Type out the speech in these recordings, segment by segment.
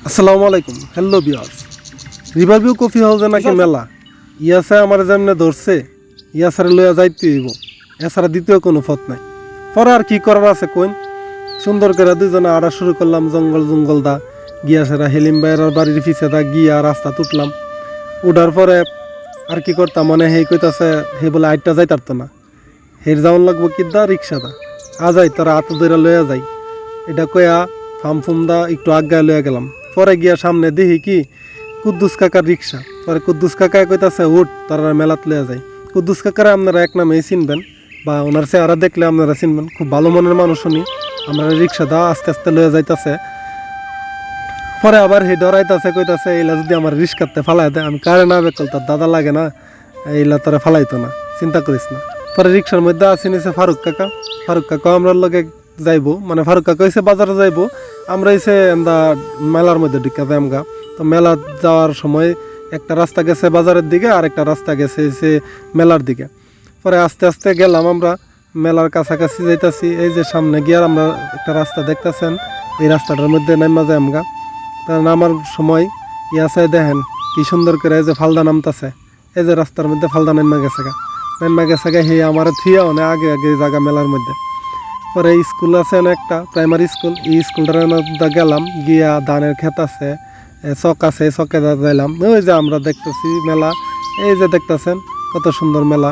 আসসালামু আলাইকুম। Hello viewers, Riverview coffee হাউসে নাকি মেলা ইয়াসে আমার যেমনে ধরছে ইয়াসারে লইয়া যাইতে হইব, এছাড়া দ্বিতীয় কোনো পথ নাই। পরে আর কি করার আছে কইন, সুন্দর করে দুজনে আড়া শুরু করলাম জঙ্গল দা গিয়া সেরা হেলিম ভাইয়ের বাড়ির পিছে দা গিয়া রাস্তা তুটলাম। উঠার পরে আর কি করতাম মানে হেই কইতাছে হে বলে আইটটা যাই তারতো না, হের যাওয়ান লাগবো কি দা রিক্সা দা আজাই তারা হাত ধরে লইয়া যাই। এটা কয়া ফাম দা একটু আজ্ঞায় লইয়া গেলাম। পরে গিয়া সামনে দেখি কি কুদ্দুস কাকার রিক্সা। পরে কুদ্দুস কাকায় কইতাছে উঠ তারা মেলাত লইয়া যায়। কুদ্দুস কাকারে আপনারা এক নামেই চিনবেন বা ওনার চেহারা দেখলে আপনারা চিনবেন, খুব ভালো মনের মানুষ উনি। আমরা রিক্সা দা আস্তে আস্তে লইয়া যাইতাছে। পরে আবার হে ডরাইতাছে কইতাছে এইলা যদি আমার রিক্সাতে ফালাই দেয় আমি কারে না বেকল তার দাদা লাগে না, এইলা তারা ফালাইতো না, চিন্তা করিস না। পরে রিক্সার মধ্যে আসি নিছে ফারুক কাকা আমরা লগে যাইবো, মানে ফারুক কাকা হইছে বাজারে যাইবো, আমরা হইছে আমরা মেলার মধ্যে ঢুকা যাইমগা। তো মেলা যাওয়ার সময় একটা রাস্তা গেছে বাজারের দিকে আর একটা রাস্তা গেছে হইছে মেলার দিকে। পরে আস্তে আস্তে গেলাম আমরা মেলার কাছাকাছি যাইতাছি। এই যে সামনে গিয়ে আমরা একটা রাস্তা দেখতেছেন, এই রাস্তাটার মধ্যে নামা যাইমগা। তার নামার সময় ইয়াছে দেখেন কি সুন্দর করে এই যে ফালদা নামতাছে, এই যে রাস্তার মধ্যে ফালদা নামা গেছে গা হে আমার থিয়া অনেক আগে জায়গা মেলার মধ্যে। পরে স্কুল আছে না একটা প্রাইমারি স্কুল, এই স্কুলটার মধ্যে গেলাম গিয়া ধানের ক্ষেত আছে, চক আছে, চকে যাইলাম। ওই যে আমরা দেখতেছি মেলা, এই যে দেখতেছেন কত সুন্দর মেলা।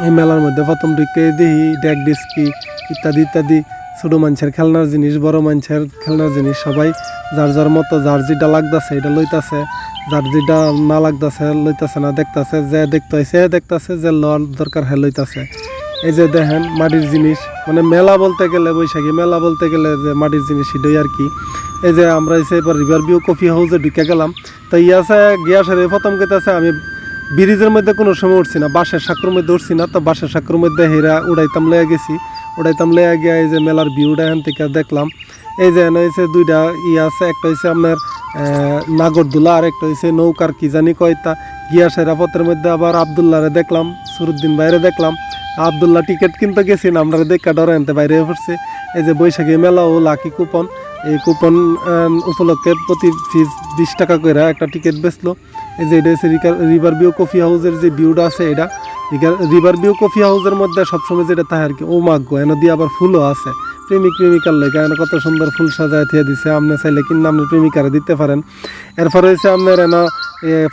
এই মেলার মধ্যে প্রথম ঢুকে দেখি ডেক ডিস্কি ইত্যাদি ইত্যাদি ছোটো মানুষের খেলনার জিনিস, বড় মানুষের খেলনার জিনিস, সবাই যার যার মতো যার যেটা লাগতেছে এটা লইতাছে, যার যেটা না লাগতেছে লইতাছে না, দেখতেছে যে দেখতে হয়েছে দেখতেছে, যে লওয়ার দরকার হ্যাঁ লইতাছে। এই যে দেখেন মাটির জিনিস, মানে মেলা বলতে গেলে বৈশাখী মেলা বলতে গেলে যে মাটির জিনিস সেটাই আর কি। এই যে আমরা এসে এবার রিভারভিউ কফি হাউসে ঢুকে গেলাম। তো ইয়াসে গিয়া সেরে প্রথম কেতেছে আমি ব্রিজের মধ্যে কোনো সময় উঠছি না, বাঁশের সাঁকোর মধ্যে উঠছি না। তো বাঁশের সাঁকোর মধ্যে হেরা উড়াইতাম লইয়া গেছি, উড়াইতাম লইয়া গিয়া এই যে মেলার ভিউটা এখান থেকে দেখলাম। এই যে হয়েছে দুইটা আছে, একটা হয়েছে আপনার নাগরদোলা আর একটা হয়েছে নৌকার কি জানি কয়টা। গিয়া সেরা পথের মধ্যে আবার আবদুল্লাহরে দেখলাম, সুরুদ্দিন বাইরে দেখলাম। আবদুল্লাহ টিকিট কিনতে গেছি না, আমরা দেখা ডরে আনতে বাইরে পড়ছে। এই যে বৈশাখী মেলা ও লাকি কুপন, এই কুপন উপলক্ষে প্রতি ফিস 20 টাকা করে একটা টিকিট বেচলো। এই যে এটা হচ্ছে রিভারভিউ কফি হাউসের যে ভিউটা আছে, এটা রিভারভিউ কফি হাউসের মধ্যে সবসময় যেটা থাকে আর কি। ও মাগ্য এনে দিয়ে আবার ফুলও আছে, প্রেমিকার লেগে এনে কত সুন্দর ফুল সাজায় থিয়ে দিছে। আপনি চাইলে কিনা আপনি প্রেমিকারে দিতে পারেন। এরপরে হচ্ছে আপনার এনা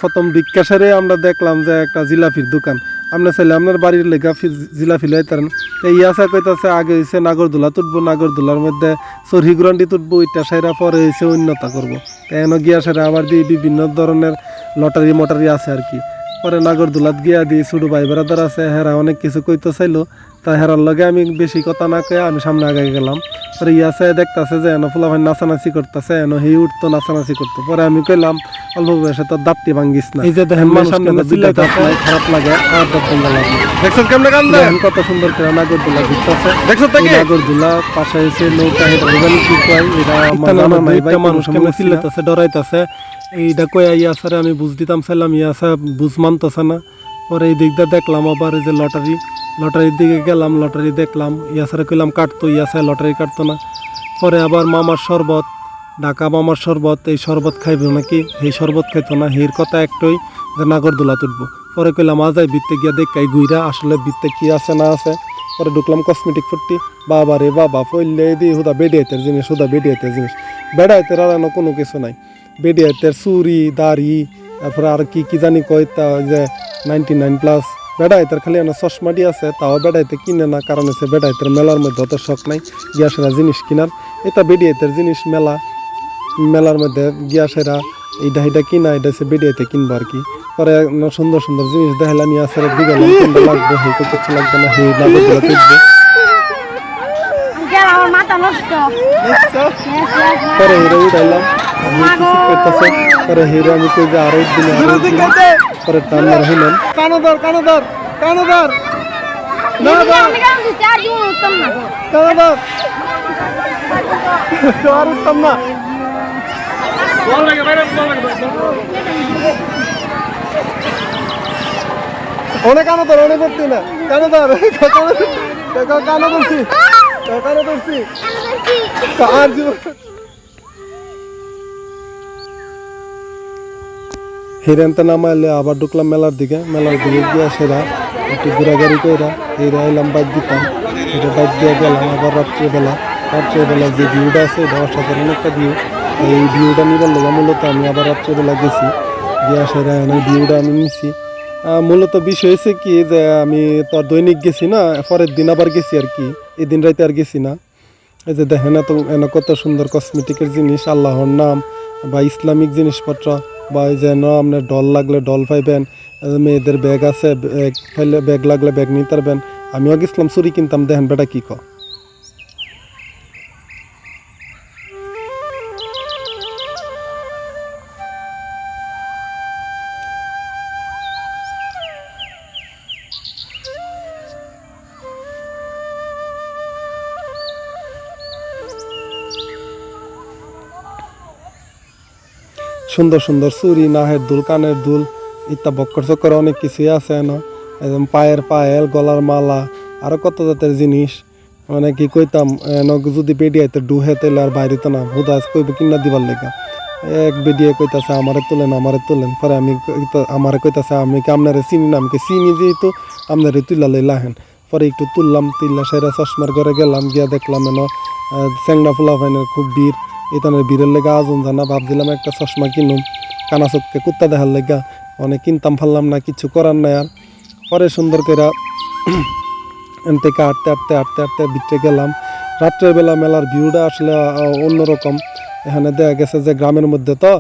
প্রথম বিজ্ঞাসারে আমরা দেখলাম যে একটা জিলাপির দোকান, আপনি চাইলে আপনার বাড়ির লেগা জিলাপি লই তারেন। তো ইয়াসা কইতাছে আগে হয়েছে নাগরদোলা তুটবো, নাগরদোলার মধ্যে চরহি গ্রান্ডি তুটবো, ওইটা সাইরা পরে হয়েছে উন্নতা করবো। এন গিয়া সারা আবার দিয়ে বিভিন্ন ধরনের লটারি মটারি আছে আর কি। পরে নাগরদোলাত গিয়া দিয়ে ছোটো ভাই বেড়াদার আছে, হেরা অনেক কিছু কইতে চাইলো। তা হেরার লগে আমি বেশি কথা না কয়ে আমি সামনে আগে গেলাম। পরে ইয়াসে দেখতেছে যে এনো ফুলা ভাই নাচানাচি করতেছে, এনো হি উঠতো নাচানাচি করতো। পরে আমি কইলাম অল্প বয়সে তোর দাঁতটি ভাঙ্গিস না। এই যে দেখেন সামনে খারাপ লাগে আর দাঁত লাগে। দেখছেন কেমনে কাম দেখেন কত সুন্দর করে নাগরদোলা ঘুরতেছে, দেখছো তো নাগরদোলা পাশে এসে নৌকা হেঁটে কি কয় এটা মানুষ কেমন চিল্লাতেছে ডরাইতেছে। এইটা কয়ে ইয়াসারে আমি বুঝ দিতাম চাইলাম, ইয়াসা বুঝ মানতেছে না। পরে এই দিকটা দেখলাম আবার এই যে লটারির দিকে গেলাম, লটারি দেখলাম, ইয়াসারে কইলাম কাটতো, ইয়াসা লটারি কাটতো না। পরে আবার মামার শরবত, ঢাকা মামার শরবত, এই শরবত খাইব নাকি, এই শরবত খাইতো না। এর কথা একটাই যে নাগরদোলা তুলবো। পরে কইলাম আজাই ভিত্তে গিয়া দেখাই ঘুইরা আসলে ভিত্তে কি আছে না আছে। পরে ঢুকলাম কসমেটিক ফুটটি, বাবা রে বাবা ফইলে দিই হুদা বেডিয়াইতের জিনিস, বেড়াইতের আর কোনো কিছু নাই। বেডিয়াইতের চুরি দাড়ি, তারপরে আর কি জানি কয় তা যে 99+ বেড়াইতের খালি চশমাটি আছে, তাও বেড়াইতে কিনে না, কারণ হচ্ছে বেড়াইতের মেলার মধ্যে অত শখ নাই গিয়াসেরা জিনিস কিনার। এটা বেডিয়াইতের জিনিস মেলার মধ্যে গিয়াসেরা এইটা কিনা, এটা হচ্ছে বেডিয়াইতে কিনবো আর কি। পরে সুন্দর সুন্দর জিনিস দেখালাম, ইয়াসেরা দিগালাম কোনটা লাগবে, হে কিছু লাগবে না, হে নাগরদোলা তুলবে। পরে হেরে উঠাইলাম, পরে হেরে আমি কই যে আরো দিন পরে টান্নার হইলেন কানোদর অনেক কানোদর অনেক করতি না কানোদর ধরছি আর হিরেনতে নামাইলে আবার ঢুকলাম মেলার দিকে গিয়ে সেরা একটু ঘোরাঘুরি কইরা এরা এলাম বাইক দিতাম, এটা বাইক দিয়ে গেলাম আবার রাত্রেবেলা যে ভিউটা আছে এটা অসাধারণ একটা ভিউ। এই ভিউটা নিবার লেগে মূলত আমি আবার রাত্রেবেলা গেছি, গিয়া সেরা ভিউটা আমি নিছি। মূলত বিষয় হয়েছে কি যে আমি তো আর দৈনিক গেছি না, পরের দিন আবার গেছি আর কি, এই দিন রাইতে আর গেছি না। এই যে দেখেন কত সুন্দর কসমেটিকের জিনিস, আল্লাহর নাম বা ইসলামিক জিনিসপত্র, বা এই যে আপনার ডল লাগলে ডল পাইবেন, মেয়েদের ব্যাগ আছে, ব্যাগ লাগলে ব্যাগ নিতে পারবেন। আমিও গেছিলাম চুরি কিনতাম, দেখেন বেটা কি কয়। সুন্দর সুন্দর চুরি, নাহের দুল, কানের দুল, ইত্যা বক্কর চক্কর অনেক কিছুই আছে একদম পায়ের পায়েল, গলার মালা, আরও কত জাতের জিনিস। মানে কি কইতাম, যদি বেডি আইতে ডুহে তেলে আর বাইরে তো না হুদা কইব কিনা দিবার লেগা। এক বেডিয়ে কইতাছে আমারে তোলেন, পরে আমি আমারে কইতাছে আমি কি আপনারে চিনি না, আমাকে চিনি যেহেতু আপনারে তুলা লইলাহেন। পরে একটু তুললা সেরা চশমার ঘরে গেলাম, গিয়া দেখলাম চ্যাংনা ফুলা ফাইনের খুব ভিড়। এখানে ভিড়ের লেগে আজন জানা ভাবছিলাম একটা চশমা কিনুম, কানা চোখকে কুত্তা দেখার লেগা, অনেক কিনতাম পারলাম না, কিছু করার নাই। আর পরে সুন্দর করে এন থেকে আটতে ভিতরে গেলাম। রাত্রের বেলা মেলার ভিউটা আসলে অন্যরকম। এখানে দেখা গেছে যে গ্রামের মধ্যে তো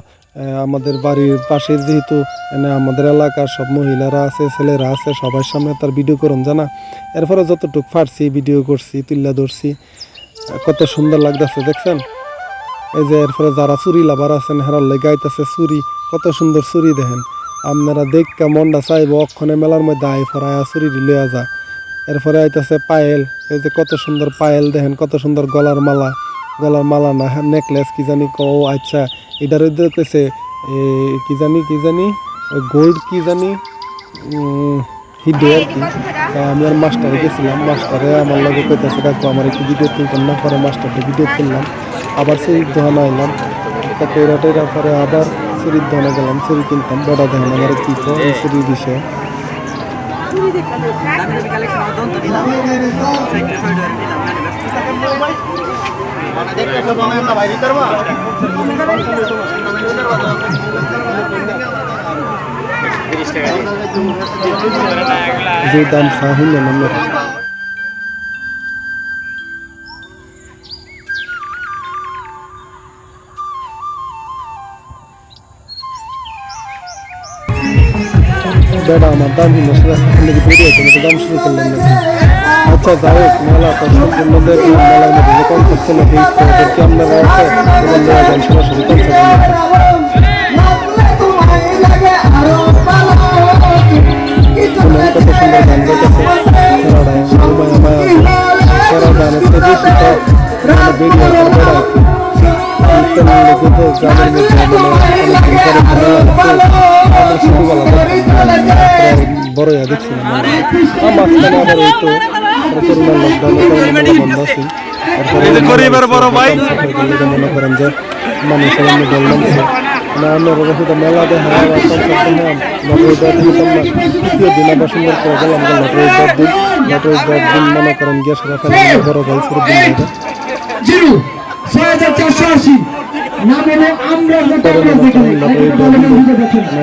আমাদের বাড়ির পাশে যেহেতু আমাদের এলাকার সব মহিলারা আছে, ছেলেরা আছে, সবার সামনে তার ভিডিও করুন জানা। এরপরে যতটুকু পারছি ভিডিও করছি, তুল্লা ধরছি, কত সুন্দর লাগতেছে দেখছেন। এই যে এরপরে যারা চুরি লাভার আছেন হেরার লেগে আইতেছে চুরি, কত সুন্দর চুরি দেখেন। আপনারা দেখা মনটা চাইব অক্ষণে মেলার মধ্যে আই ফরায়া চুরি লইয়া যা। এরপরে আইতেছে পায়েল, এই যে কত সুন্দর পায়েল দেখেন, কত সুন্দর গলার মালা না নেকলেস কি জানি আচ্ছা এটার কইছে কি জানি গোল্ড কি জানি হিডে আর কি। আমি আর মাস্টারে গেছিলাম, মাস্টারে আমার লগে কইতেছে কাকু আমার একটু ভিডিও তুলতাম না, পরে মাস্টারটা ভিডিও তুললাম, আবার চুরির দোকানে আইলাম, একটা কইরা টইরা পরে আবার চুরির দোকানে গেলাম, চুরি কিনতাম। বেড়া দেখেন আমার কি এই চুরির বিষয়ে। যে দাম সাহিল নামের বেড়া আমার দাম হিল দাম শুরু করলাম না। আচ্ছা যাই হোক, মেলা তো সম্পূর্ণ দেখলাম, মেলার মধ্যে যে কনসার্ট ছিল ওদেরকে আপনারা আছে সরাসরি কনসার্ট কত সুন্দর গান গাইতেছে সেরা গানের তো বেশি তো বেরিয়ে বড় দেখছিলাম মাঝখানে আবার এই তো করোনার লকডাউনে বন্ধ আছে। মনে করেন যে মানুষের এমনি বল নামছে আমরা শুধু মেলা দেখা লটারির দর দিতাম না। তৃতীয় দিন আবার সুন্দর করে গেলাম লটারির দর দিন মনে করেন গিয়ে সারা ফেলে বড় ভাই সুরুদ্দিন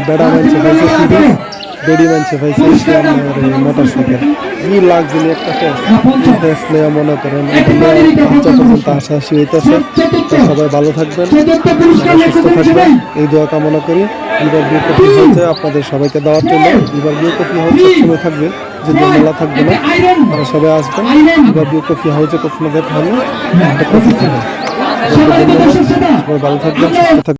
বেড়া মানছে ভাইছে সিরিজ, বেড়ি মানছে ভাইছে মোটর সাইকেল, ই লাগছিলি একটা ফেস নেওয়া মনে করেন পর্যন্ত হাসাহাসি হইতেছে। সবাই ভালো থাকবেন, সুস্থ থাকবেন এই দোয়া কামনা করি। লিভার বিউ কফি হাউসে আপনাদের সবাইকে দাওয়াত রইল। লিভার বিউ কফি হাউস সবসময় থাকবে, যদি মেলা থাকবে না তারা সবাই আসবেন। লিভার বিউ কফি হাউসে কখনো দেখা হলে একটা কফি খাবেন। সবাই ভালো থাকবেন, সুস্থ থাকবেন।